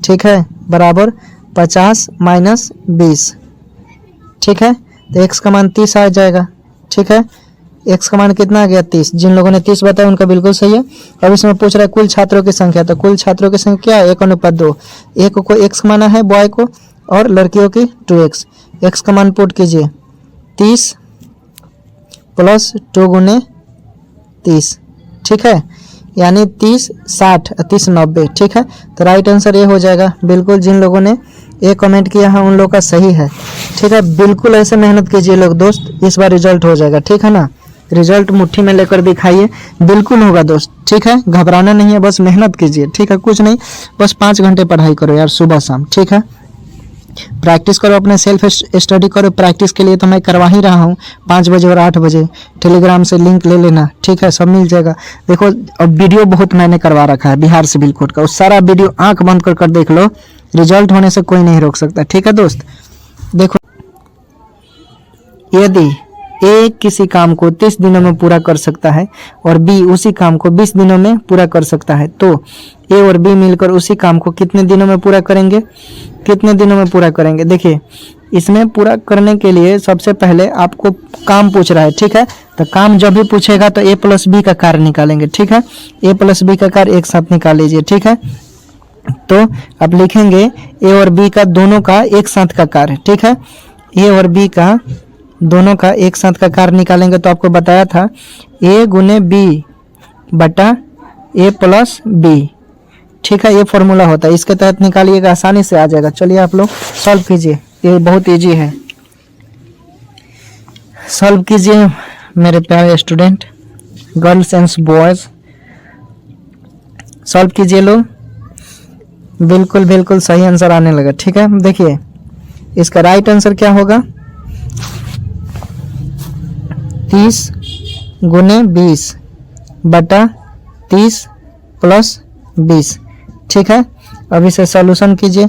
Speaker 1: ठीक है, बराबर 50 - 20, ठीक है। तो x का मान 30 आ जाएगा, ठीक है। x का मान कितना आ गया? 30। जिन लोगों ने 30 बताया उनका बिल्कुल सही है। अब इसमें पूछ रहा है कुल छात्रों की संख्या, तो कुल छात्रों की संख्या क्या है? 1:2। एक को x माना है बॉय को और लड़कियों की 2x। x का मान पुट कीजिए, 30 प्लस 2 गुने 30, ठीक है, यानी 30 60 30 90, ठीक है। तो राइट आंसर ये हो जाएगा। बिल्कुल जिन लोगों ने ये कमेंट किया है उन लोगों का सही है, ठीक है। बिल्कुल ऐसे मेहनत कीजिए लोग दोस्त, इस बार रिजल्ट हो जाएगा, ठीक है ना। रिजल्ट मुट्ठी में लेकर दिखाइए, बिल्कुल होगा दोस्त, ठीक है। घबराना नहीं है, बस मेहनत कीजिए, ठीक है। कुछ नहीं, बस 5 घंटे पढ़ाई करो यार, सुबह शाम, ठीक है। प्रैक्टिस करो, अपने सेल्फ स्टडी करो। प्रैक्टिस के लिए तो मैं करवा ही रहा हूँ 5 बजे और 8 बजे। टेलीग्राम से लिंक ले लेना, ठीक है, सब मिल जाएगा। देखो अब वीडियो बहुत मैंने करवा रखा है बिहार सिविल कोड का, उस सारा वीडियो आंख बंद कर देख लो, रिजल्ट होने से कोई नहीं रोक सकता, ठीक है दोस्त। देखो यदि ए किसी काम को 30 दिनों में पूरा कर सकता है और बी उसी काम को 20 दिनों में पूरा कर सकता है, तो ए और बी मिलकर उसी काम को कितने दिनों में पूरा करेंगे? देखिए इसमें पूरा करने के लिए सबसे पहले आपको काम पूछ रहा है, ठीक है। तो काम जब भी पूछेगा तो a + b का कार्य निकालेंगे, ठीक है। a + b का कार्य एक साथ निकाल लीजिए, ठीक है। तो अब लिखेंगे a और b का दोनों का एक साथ का कार्य, ठीक है। a और b का दोनों का एक साथ का कार्य निकालेंगे तो आपको बताया था a गुने b बटा a + b, ठीक है। ये फॉर्मूला होता है, इसके तहत निकालिएगा, आसानी से आ जाएगा। चलिए आप लोग सॉल्व कीजिए, ये बहुत इजी है। सॉल्व कीजिए मेरे प्यारे student, girls and boys, solve कीजिए लोग। बिल्कुल बिल्कुल सही आंसर आने लगा, ठीक है। देखिए इसका राइट आंसर क्या होगा? 30 गुने 20 बटा 30 + 20, ठीक है। अब इसे सॉल्यूशन कीजिए।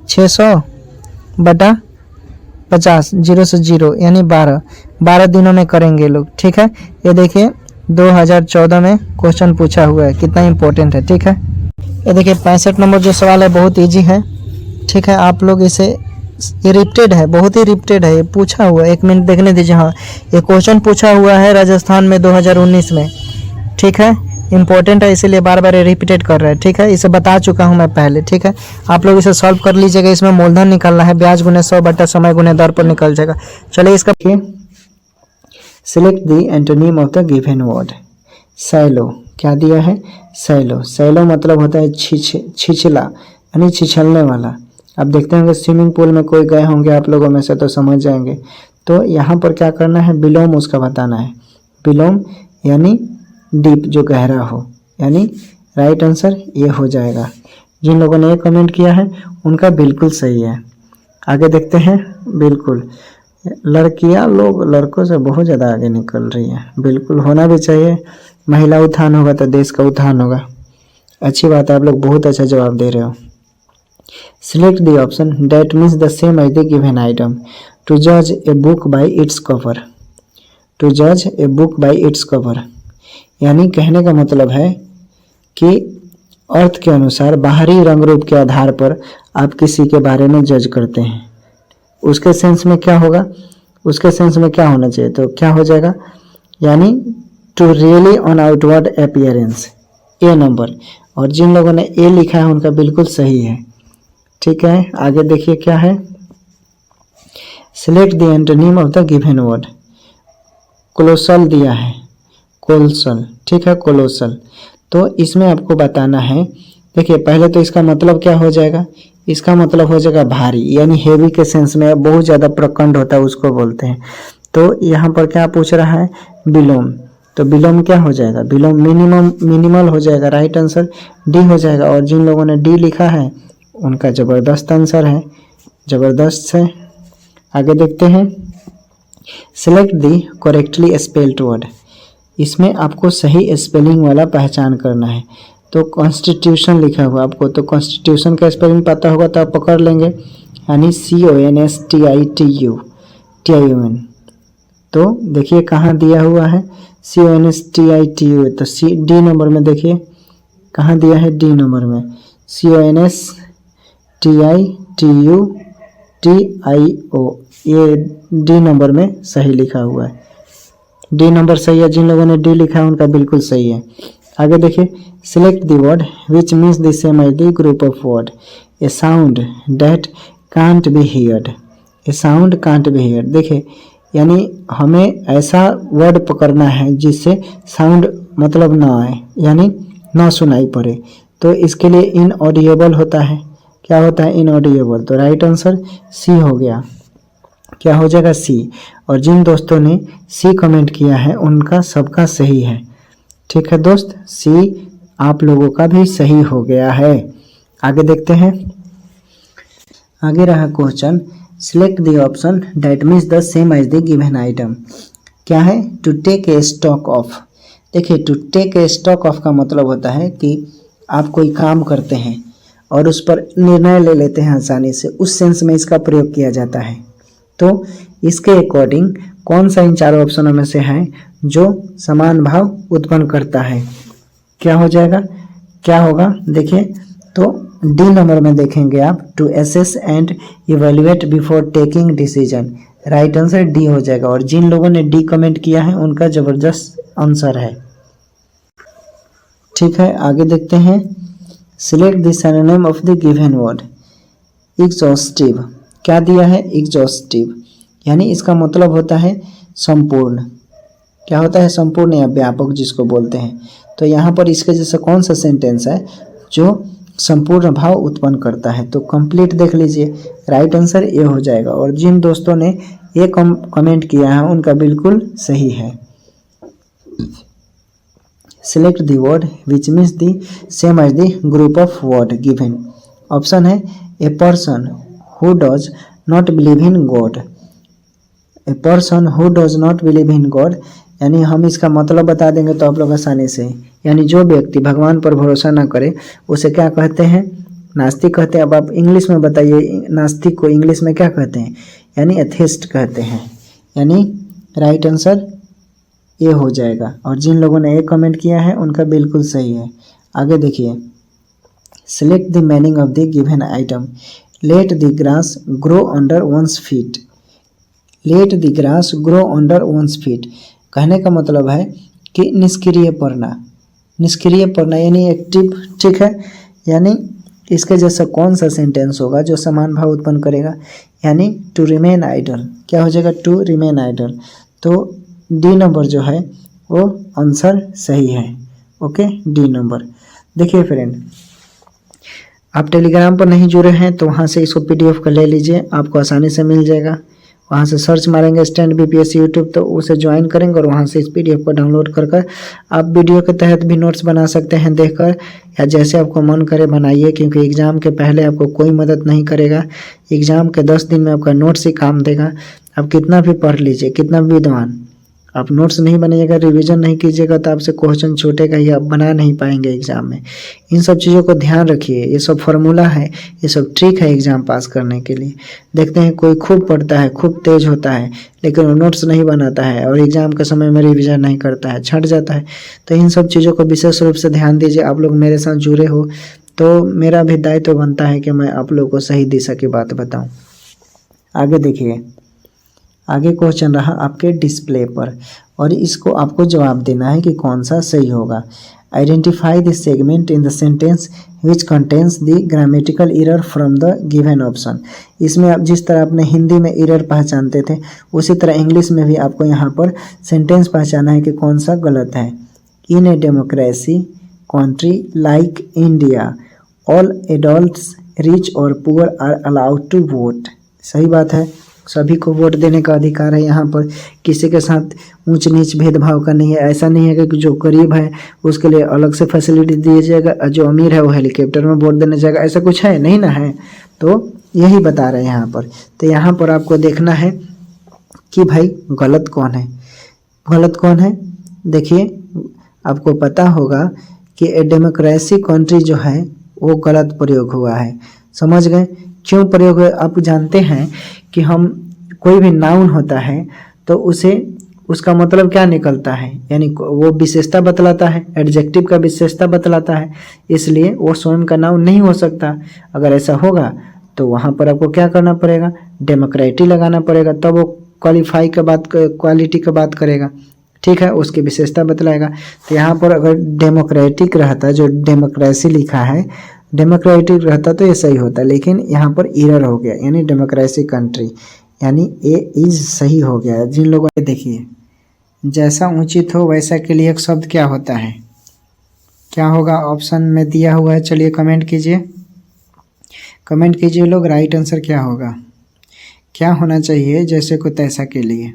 Speaker 1: 600 बटा 50, 0 से 0 यानी 12 दिनों में करेंगे लोग, ठीक है। ये देखिए 2014 में क्वेश्चन पूछा हुआ है, कितना इंपॉर्टेंट है। ठीक है, ये देखिए 65 नंबर जो सवाल है बहुत इजी है। ठीक है, आप लोग इसे, ये रिपीटेड है, बहुत ही रिपीटेड है, ये पूछा हुआ है, 1 मिनट देखने दीजिए। हाँ, ये क्वेश्चन पूछा हुआ है राजस्थान में 2019 में। ठीक है, इंपॉर्टेंट है इसीलिए बार बार रिपीटेड कर रहे हैं। ठीक है, इसे बता चुका हूं मैं पहले। ठीक है, आप लोग इसे सॉल्व कर लीजिएगा। इसमें मूलधन निकालना है, ब्याज गुने 100 बटा समय गुने दर पर निकल जाएगा। चलिए इसका select the antonym of the given word. Shallow, क्या दिया है? सैलो। सैलो मतलब होता है छिछला, यानी छिछलने वाला। आप देखते होंगे स्विमिंग पूल में कोई गए होंगे आप लोगों में से तो समझ जाएंगे। तो यहाँ पर क्या करना है, बिलोम उसका बताना है। बिलोम यानी डीप, जो गहरा हो, यानी राइट आंसर ये हो जाएगा। जिन लोगों ने ये कमेंट किया है उनका बिल्कुल सही है। आगे देखते हैं। बिल्कुल, लड़कियां लोग लड़कों से बहुत ज़्यादा आगे निकल रही हैं। बिल्कुल होना भी चाहिए, महिला उत्थान होगा तो देश का उत्थान होगा। अच्छी बात है, आप लोग बहुत अच्छा जवाब दे रहे हो। Select the option that means the same as the given item. To जज a book by its cover. To जज a book by its cover, यानी कहने का मतलब है कि अर्थ के अनुसार बाहरी रंग रूप के आधार पर आप किसी के बारे में जज करते हैं। उसके सेंस में क्या होगा, उसके सेंस में क्या होना चाहिए, तो क्या हो जाएगा, यानी to really on outward appearance. A number, और जिन लोगों ने ए लिखा है उनका बिल्कुल सही है। ठीक है, आगे देखिए क्या है। Select the antonym of the given word. Colossal दिया है, कोलसल। ठीक है, कोलोसल। तो इसमें आपको बताना है, देखिए पहले तो इसका मतलब क्या हो जाएगा, इसका मतलब हो जाएगा भारी, यानी हेवी के सेंस में, बहुत ज़्यादा प्रकंड होता है उसको बोलते हैं। तो यहाँ पर क्या पूछ रहा है, बिलोम। तो बिलोम क्या हो जाएगा, बिलोम मिनिमल हो जाएगा। राइट आंसर डी हो जाएगा। और जिन लोगों ने डी लिखा है उनका ज़बरदस्त आंसर है, ज़बरदस्त है। आगे देखते हैं। सिलेक्ट दी करेक्टली स्पेल्ड वर्ड। इसमें आपको सही स्पेलिंग वाला पहचान करना है। तो कॉन्स्टिट्यूशन लिखा हुआ आपको, तो कॉन्स्टिट्यूशन का स्पेलिंग पता होगा तो आप पकड़ लेंगे, यानी CONSTITU। तो देखिए कहाँ दिया हुआ है, CONSTITU। तो डी नंबर में देखिए कहाँ दिया है, डी नंबर में CONSTITUTIO, ये डी नंबर में सही लिखा हुआ है। डी नंबर सही है, जिन लोगों ने डी लिखा है उनका बिल्कुल सही है। आगे देखिए। Select the word which means the same as the group of word. A sound that can't be heard. A sound can't be heard, देखिए यानी हमें ऐसा वर्ड पकड़ना है जिससे साउंड मतलब ना आए, यानी ना सुनाई पड़े। तो इसके लिए इनऑडिएबल होता है। क्या होता है, इनऑडिएबल। तो राइट आंसर सी हो गया। क्या हो जाएगा, सी। और जिन दोस्तों ने सी कमेंट किया है उनका सबका सही है। ठीक है दोस्त, सी आप लोगों का भी सही हो गया है। आगे देखते हैं। आगे रहा question, select the option that means the same as the given item. क्या है, to take a stock of. देखिए to take a stock of का मतलब होता है कि आप कोई काम करते हैं और उस पर निर्णय ले लेते हैं आसानी से, उस सेंस में इसका प्रयोग किया जाता है। तो इसके अकॉर्डिंग कौन सा इन चारों ऑप्शनों में से है जो समान भाव उत्पन्न करता है, क्या हो जाएगा, क्या होगा, देखिए तो डी नंबर में देखेंगे आप, to assess and evaluate before taking decision. Right answer D हो जाएगा। और जिन लोगों ने डी कमेंट किया है उनका जबरदस्त आंसर है। ठीक है, आगे देखते हैं। Select the synonym of the given word. Exhaustive, क्या दिया है, एग्जॉस्टिव, यानी इसका मतलब होता है संपूर्ण। क्या होता है, संपूर्ण या व्यापक जिसको बोलते हैं। तो यहाँ पर इसके जैसा कौन सा सेंटेंस है जो संपूर्ण भाव उत्पन्न करता है, तो कंप्लीट देख लीजिए। राइट आंसर ये हो जाएगा। और जिन दोस्तों ने ये कमेंट किया है उनका बिल्कुल सही है। Select the word which means the same as the group of word given. Option है a person who does not believe in God. A person who does not believe in God, यानी हम इसका मतलब बता देंगे तो आप लोग आसानी से, यानी जो व्यक्ति भगवान पर भरोसा ना करे उसे क्या कहते हैं, नास्तिक कहते हैं। अब आप इंग्लिश में बताइए नास्तिक को इंग्लिश में क्या कहते हैं, यानी एथिस्ट कहते हैं। यानी राइट आंसर ए हो जाएगा। और जिन लोगों ने ए कमेंट किया है उनका बिल्कुल सही है। आगे देखिए, select the meaning of the given item. Let the grass grow under one's feet. Let the grass grow under one's feet, कहने का मतलब है कि निष्क्रिय पढ़ना। निष्क्रिय पढ़ना यानी एक्टिव, ठीक है। यानी इसके जैसा कौन सा सेंटेंस होगा जो समान भाव उत्पन्न करेगा, यानी टू रिमेन आइडल। क्या हो जाएगा? To remain idle. तो डी नंबर जो है वो आंसर सही है। Okay, D number. देखिए फ्रेंड, आप टेलीग्राम पर नहीं जुड़े हैं तो वहाँ से इसको पीडीएफ कर ले लीजिए, आपको आसानी से मिल जाएगा। वहाँ से सर्च मारेंगे स्टैंड बीपीएससी यूट्यूब, तो उसे ज्वाइन करेंगे और वहाँ से इस पीडीएफ को डाउनलोड कर आप वीडियो के तहत भी नोट्स बना सकते हैं देखकर, या जैसे आपको मन करे बनाइए, क्योंकि एग्ज़ाम के पहले आपको कोई मदद नहीं करेगा। एग्ज़ाम के 10 दिन में आपका नोट्स ही काम देगा। आप कितना भी पढ़ लीजिए, कितना भी विद्वान, आप नोट्स नहीं बनाइएगा, रिवीजन नहीं कीजिएगा तो आपसे क्वेश्चन छूटेगा ही, आप बना नहीं पाएंगे एग्जाम में। इन सब चीज़ों को ध्यान रखिए, ये सब फार्मूला है, ये सब ट्रिक है एग्जाम पास करने के लिए। देखते हैं कोई खूब पढ़ता है, खूब तेज होता है, लेकिन वो नोट्स नहीं बनाता है और एग्जाम के समय में रिवीजन नहीं करता है, छट जाता है। तो इन सब चीज़ों को विशेष रूप से ध्यान दीजिए। आप लोग मेरे साथ जुड़े हो तो मेरा भी दायित्व तो बनता है कि मैं आप लोगों को सही दिशा की बात बताऊँ। आगे देखिए, आगे क्वेश्चन रहा आपके डिस्प्ले पर और इसको आपको जवाब देना है कि कौन सा सही होगा। Identify the segment in the sentence which contains the grammatical error from the given option. इसमें आप जिस तरह अपने हिंदी में एरर पहचानते थे उसी तरह इंग्लिश में भी आपको यहाँ पर सेंटेंस पहचाना है कि कौन सा गलत है। In a democracy country like India all adults rich और poor are allowed to vote. सही बात है, सभी को वोट देने का अधिकार है। यहाँ पर किसी के साथ ऊंच नीच भेदभाव का नहीं है। ऐसा नहीं है कि जो गरीब है उसके लिए अलग से फैसिलिटी दिया जाएगा और जो अमीर है वो हेलीकॉप्टर में वोट देने जाएगा, ऐसा कुछ है नहीं ना है। तो यही बता रहे हैं यहाँ पर। तो यहाँ पर आपको देखना है कि भाई गलत कौन है, गलत कौन है। देखिए, आपको पता होगा कि ए डेमोक्रेसी कंट्री जो है वो गलत प्रयोग हुआ है। समझ गए क्यों प्रयोग हुआ? आप जानते हैं कि हम कोई भी नाउन होता है तो उसे उसका मतलब क्या निकलता है, यानी वो विशेषता बतलाता है, एडजेक्टिव का विशेषता बतलाता है, इसलिए वो स्वयं का नाउन नहीं हो सकता। अगर ऐसा होगा तो वहाँ पर आपको क्या करना पड़ेगा? डेमोक्रेटिक लगाना पड़ेगा, तब वो क्वालिफाई का बात, क्वालिटी का बात करेगा, ठीक है, उसकी विशेषता बतलाएगा। तो यहाँ पर अगर डेमोक्रेटिक रहता, जो डेमोक्रेसी लिखा है डेमोक्रेटिक रहता तो ये सही होता, लेकिन यहाँ पर एरर हो गया, यानी डेमोक्रेसी कंट्री, यानी ए इज सही हो गया। जिन लोगों ने देखिए, जैसा उचित हो वैसा के लिए एक शब्द क्या होता है, क्या होगा? ऑप्शन में दिया हुआ है, चलिए कमेंट कीजिए, कमेंट कीजिए लोग, राइट आंसर क्या होगा, क्या होना चाहिए? जैसे को तैसा के लिए,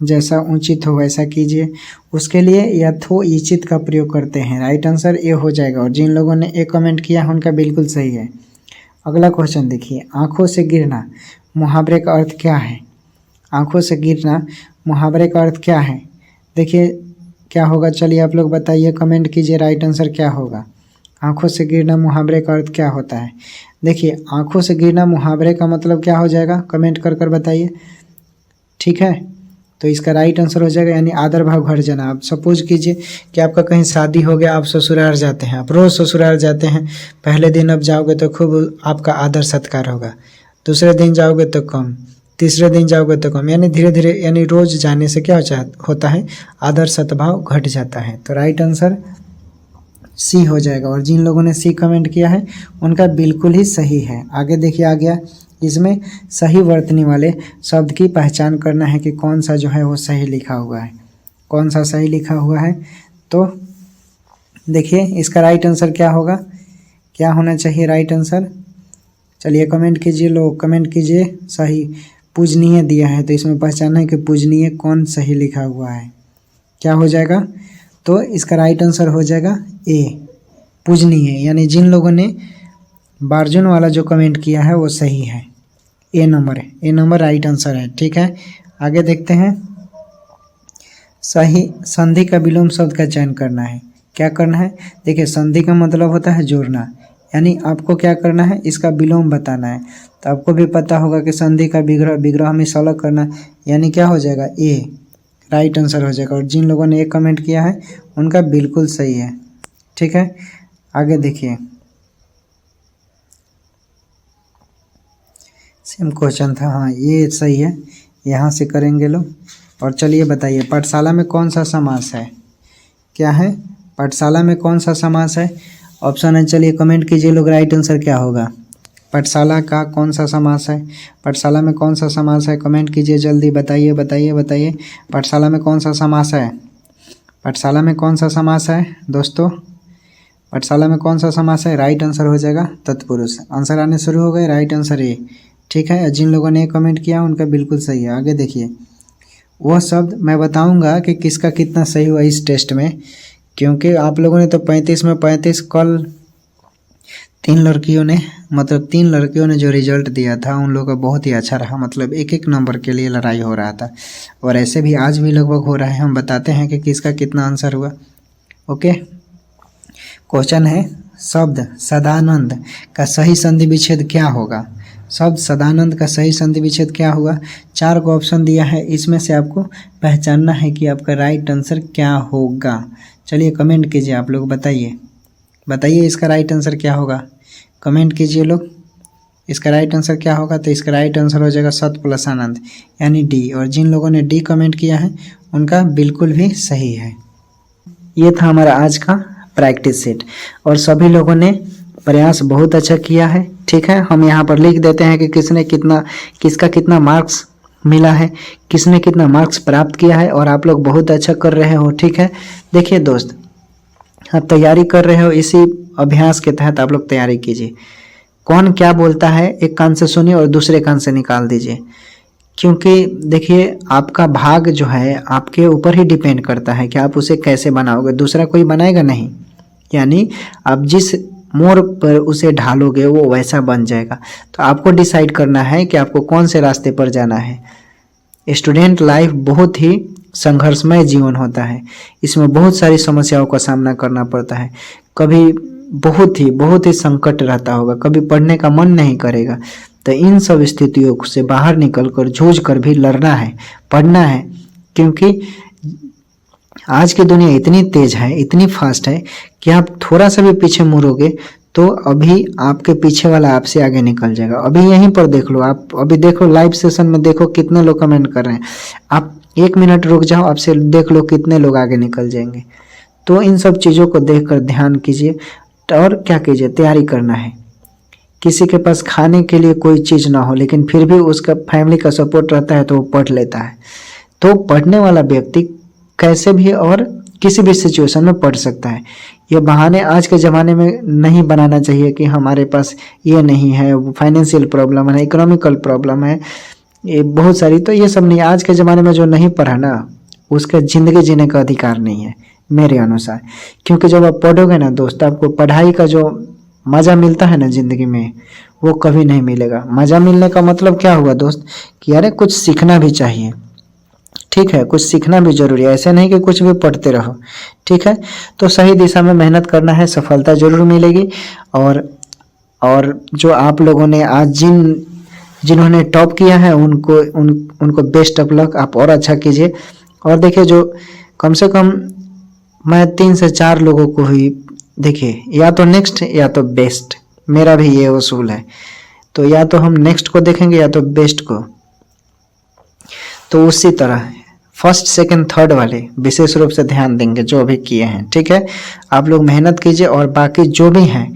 Speaker 1: जैसा उचित हो वैसा कीजिए, उसके लिए यथोचित का प्रयोग करते हैं। राइट आंसर ए हो जाएगा। और जिन लोगों ने ए कमेंट किया है उनका बिल्कुल सही है। अगला क्वेश्चन देखिए, आंखों से गिरना मुहावरे का अर्थ क्या है? आंखों से गिरना मुहावरे का अर्थ क्या है? देखिए क्या होगा, चलिए आप लोग बताइए, कमेंट कीजिए, राइट आंसर क्या होगा? आंखों से गिरना मुहावरे का अर्थ क्या होता है? देखिए, आंखों से गिरना मुहावरे का मतलब क्या हो जाएगा? कमेंट कर कर बताइए, ठीक है। तो इसका राइट आंसर हो जाएगा यानी आदर भाव घट जाना। आप सपोज कीजिए कि आपका कहीं शादी हो गया, आप ससुराल जाते हैं, आप रोज़ ससुराल जाते हैं, पहले दिन आप जाओगे तो खूब आपका आदर सत्कार होगा, दूसरे दिन जाओगे तो कम, तीसरे दिन जाओगे तो कम, यानी धीरे धीरे, यानी रोज़ जाने से क्या होता है? आदर सद्भाव घट जाता है। तो राइट आंसर सी हो जाएगा। और जिन लोगों ने सी कमेंट किया है उनका बिल्कुल ही सही है। आगे देखिए, आ गया, इसमें सही वर्तनी वाले शब्द की पहचान करना है कि कौन सा जो है वो सही लिखा हुआ है, कौन सा सही लिखा हुआ है। तो देखिए इसका राइट आंसर क्या होगा, क्या होना चाहिए राइट आंसर? चलिए कमेंट कीजिए लोग, कमेंट कीजिए। सही पूजनीय दिया है तो इसमें पहचानना है कि पूजनीय कौन सही लिखा हुआ है, क्या हो जाएगा? तो इसका राइट आंसर हो जाएगा ए, पूजनीय। यानी जिन लोगों ने बार्जुन वाला जो कमेंट किया है वो सही है, ए नंबर है, ए नंबर राइट आंसर है, ठीक है। आगे देखते हैं, सही संधि का विलोम शब्द का चयन करना है। क्या करना है? देखिए, संधि का मतलब होता है जोड़ना, यानी आपको क्या करना है? इसका विलोम बताना है। तो आपको भी पता होगा कि संधि का विग्रह, विग्रह में अलग करना, यानी क्या हो जाएगा? ए, राइट आंसर हो जाएगा। और जिन लोगों ने एक कमेंट किया है उनका बिल्कुल सही है। ठीक है, आगे देखिए, सेम क्वेश्चन था, हाँ ये सही है, यहाँ से करेंगे लोग। और चलिए बताइए, पाठशाला में कौन सा समास है? क्या है? पाठशाला में कौन सा समास है? ऑप्शन है, चलिए कमेंट कीजिए लोग, राइट आंसर क्या होगा? पाठशाला का कौन सा समास है? पाठशाला में कौन सा समास है? कमेंट कीजिए जल्दी, बताइए बताइए बताइए। पाठशाला में कौन सा समास है? पाठशाला में कौन सा समास है दोस्तों? पाठशाला में कौन सा समास है? राइट आंसर हो जाएगा तत्पुरुष। आंसर आने शुरू हो गए, राइट आंसर ए। ठीक है, जिन लोगों ने कमेंट किया उनका बिल्कुल सही है। आगे देखिए, वह शब्द मैं बताऊंगा कि किसका कितना सही हुआ इस टेस्ट में, क्योंकि आप लोगों ने तो 35 में 35, कल 3 लड़कियों ने जो रिजल्ट दिया था उन लोगों का बहुत ही अच्छा रहा, मतलब एक एक नंबर के लिए लड़ाई हो रहा था। और ऐसे भी आज भी लगभग हो रहा है। हम बताते हैं कि किसका कितना आंसर हुआ। ओके, क्वेश्चन है, शब्द सदानंद का सही संधि विच्छेद क्या होगा? शब्द सदानंद का सही संधि विच्छेद क्या हुआ? 4 को ऑप्शन दिया है, इसमें से आपको पहचानना है कि आपका राइट आंसर क्या होगा। चलिए कमेंट कीजिए आप लोग, बताइए इसका राइट आंसर क्या होगा? कमेंट कीजिए लोग, इसका राइट आंसर क्या होगा? तो इसका राइट आंसर हो जाएगा सत प्लस आनंद, यानी डी। और जिन लोगों ने डी कमेंट किया है उनका बिल्कुल भी सही है। ये था हमारा आज का प्रैक्टिस सेट, और सभी लोगों ने प्रयास बहुत अच्छा किया है। ठीक है, हम यहाँ पर लिख देते हैं कि किसका कितना मार्क्स मिला है, किसने कितना मार्क्स प्राप्त किया है, और आप लोग बहुत अच्छा कर रहे हो। ठीक है, देखिए दोस्त, आप तैयारी कर रहे हो, इसी अभ्यास के तहत आप लोग तैयारी कीजिए। कौन क्या बोलता है एक कान से सुनिए और दूसरे कान से निकाल दीजिए, क्योंकि देखिए आपका भाग जो है आपके ऊपर ही डिपेंड करता है कि आप उसे कैसे बनाओगे, दूसरा कोई बनाएगा नहीं। यानी आप जिस मोड़ पर उसे ढालोगे वो वैसा बन जाएगा। तो आपको डिसाइड करना है कि आपको कौन से रास्ते पर जाना है। स्टूडेंट लाइफ बहुत ही संघर्षमय जीवन होता है, इसमें बहुत सारी समस्याओं का सामना करना पड़ता है। कभी बहुत ही संकट रहता होगा, कभी पढ़ने का मन नहीं करेगा। तो इन सब स्थितियों से बाहर निकलकर जूझ कर भी लड़ना है, पढ़ना है, क्योंकि आज की दुनिया इतनी तेज है, इतनी फास्ट है कि आप थोड़ा सा भी पीछे मुड़ोगे तो अभी आपके पीछे वाला आपसे आगे निकल जाएगा। अभी यहीं पर देख लो, आप अभी देखो लाइव सेशन में, देखो कितने लोग कमेंट कर रहे हैं। आप 1 मिनट रुक जाओ, आपसे देख लो कितने लोग आगे निकल जाएंगे। तो इन सब चीज़ों को देखकर ध्यान कीजिए और क्या कीजिए, तैयारी करना है। किसी के पास खाने के लिए कोई चीज़ ना हो लेकिन फिर भी उसका फैमिली का सपोर्ट रहता है तो वो पढ़ लेता है। तो पढ़ने वाला व्यक्ति कैसे भी और किसी भी सिचुएशन में पढ़ सकता है। ये बहाने आज के ज़माने में नहीं बनाना चाहिए कि हमारे पास ये नहीं है, फाइनेंशियल प्रॉब्लम है, इकोनॉमिकल प्रॉब्लम है, ये बहुत सारी। तो ये सब नहीं, आज के ज़माने में जो नहीं पढ़ा ना उसका ज़िंदगी जीने का अधिकार नहीं है मेरे अनुसार। क्योंकि जब आप पढ़ोगे ना दोस्त, आपको पढ़ाई का जो मज़ा मिलता है ना ज़िंदगी में वो कभी नहीं मिलेगा। मज़ा मिलने का मतलब क्या हुआ दोस्त, कि अरे कुछ सीखना भी चाहिए। ठीक है, कुछ सीखना भी जरूरी है, ऐसे नहीं कि कुछ भी पढ़ते रहो। ठीक है, तो सही दिशा में मेहनत करना है, सफलता जरूर मिलेगी। और जो आप लोगों ने आज जिन्होंने टॉप किया है उनको बेस्ट ऑफ लक, आप और अच्छा कीजिए। और देखिए, जो कम से कम मैं 3 से 4 लोगों को ही देखिए, या तो नेक्स्ट या तो बेस्ट, मेरा भी ये उसूल है। तो या तो हम नेक्स्ट को देखेंगे या तो बेस्ट को। तो उसी तरह फर्स्ट सेकंड थर्ड वाले विशेष रूप से ध्यान देंगे जो अभी किए हैं। ठीक है, आप लोग मेहनत कीजिए। और बाकी जो भी हैं,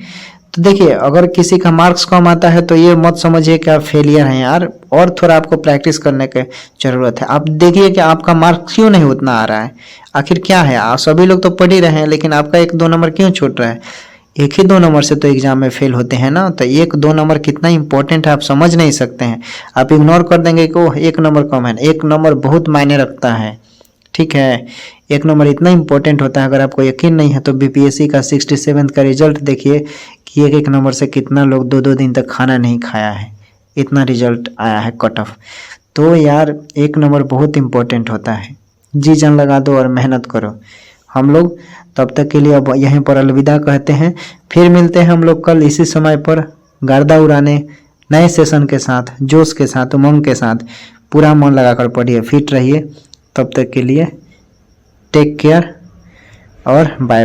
Speaker 1: तो देखिए अगर किसी का मार्क्स कम आता है तो ये मत समझिए कि आप फेलियर हैं यार, और थोड़ा आपको प्रैक्टिस करने की ज़रूरत है। आप देखिए कि आपका मार्क्स क्यों नहीं उतना आ रहा है, आखिर क्या है। आप सभी लोग तो पढ़ ही रहे हैं लेकिन आपका 1-2 नंबर क्यों छूट रहा है। 1 ही 2 नंबर से तो एग्जाम में फेल होते हैं ना। तो 1-2 नंबर कितना इंपॉर्टेंट है आप समझ नहीं सकते हैं। आप इग्नोर कर देंगे कि ओह 1 नंबर कम है। 1 नंबर बहुत मायने रखता है। ठीक है, 1 नंबर इतना इंपॉर्टेंट होता है। अगर आपको यकीन नहीं है तो बीपीएससी का 67 का रिजल्ट देखिए कि 1-1 नंबर से कितना लोग 2-2 दिन तक खाना नहीं खाया है, इतना रिजल्ट आया है कट ऑफ। तो यार 1 नंबर बहुत इंपॉर्टेंट होता है। जी जान लगा दो और मेहनत करो। हम लोग तब तक के लिए अब यहीं पर अलविदा कहते हैं। फिर मिलते हैं हम लोग कल इसी समय पर, गर्दा उड़ाने नए सेशन के साथ, जोश के साथ, उमंग के साथ। पूरा मन लगाकर पढ़िए, फिट रहिए। तब तक के लिए टेक केयर और बाय बाय।